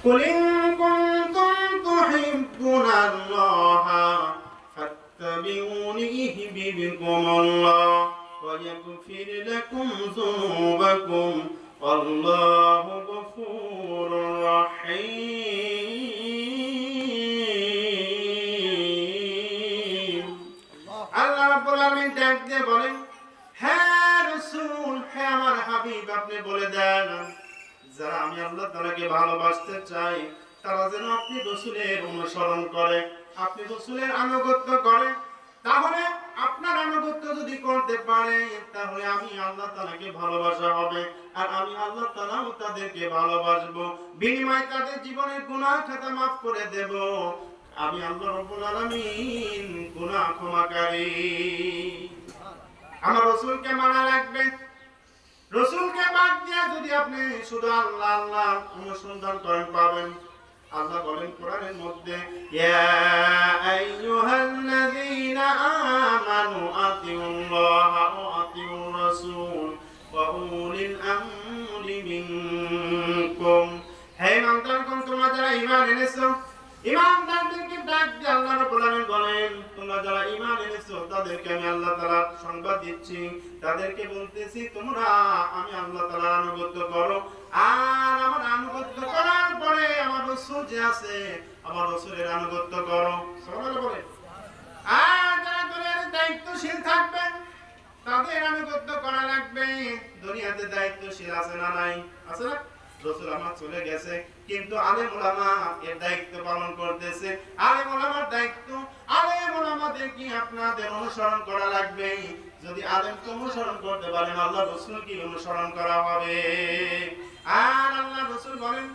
কুল in কুনতুম তুহিব্বুনাল্লাহ ফাত্তাবিউনি ইউহিব্বুকুমুল্লাহ ওয়া ইয়াগফির লাকুম যুনুবাকুম আল্লাহু গফুরুর রহিম। আল্লাহ রাব্বুল আলামিন ডাক দিয়ে বলেন, হে রাসূল, হে আমার হাবিব, আপনি বলে দেন যারা আমি আল্লাহ তাআলাকে ভালোবাসতে চাই তারা যেন আপনি রাসূলের অনুসরণ করে, আপনি রাসূলের আনুগত্য করে। তাহলে আপনার আনুগত্য যদি করতে পারে তাহলে আমি আল্লাহ তাআলাকে ভালোবাসা হবে, আর আমি আল্লাহ তাআলাও তাদেরকে ভালোবাসবো। বিনিময়ে তাদের জীবনের গুনাহ খাতা মাফ করে দেব। আমি আল্লাহ রাব্বুল আলামিন গুনাহ ক্ষমাকারী। আমার রাসূলকে মানা লাগবে। রাসূলকে বাদ দিয়ে যদি আপনি শুধু আল্লাহ আল্লাহ অনুসন্ধান করেন পাবেন। আল্লাহ বলেন কোরআনের মধ্যে, ইয়া আইয়ুহাল্লাযীনা আমানু আতিউল্লাহা ওয়া আতিউর রাসূল ওয়া উলিল আমরি মিনকুম। হে ইমানদারগণ, তোমরা যারা ঈমান এনেছো, ঈমানদারদেরকে ডাক দিয়ে আল্লাহ রাব্বুল আলামিন বলেন, তোমরা যারা ঈমান এনেছো তাদেরকে আমি আল্লাহ তাআলা সংবাদ দিচ্ছি, তাদেরকে বলতেছি তোমরা আমি আল্লাহ তাআলার আনুগত্য করো, আর আমার আনুগত্য করার পরে আমার রাসূল যে আছে আমার রাসূলের আনুগত্য করো। সুবহানাল্লাহ বলে। আর যারা দুনিয়াতে দায়িত্বশীল থাকবে তাদের আনুগত্য করা লাগবে। দুনিয়াতে দায়িত্বশীল আছে না নাই? আছে না? রাসূল আমার চলে গেছে, কিন্তু আলেম উলামা এর দায়িত্ব পালন করতেছে। আলেম উলামার দায়িত্ব, আলেম উলামাদের কি আপনাদের অনুসরণ করা লাগবে। যদি আলেমকে অনুসরণ করতে পারেন আল্লাহ রাসূলকে অনুসরণ করা হবে। আর আল্লাহ রাসূল বলেন,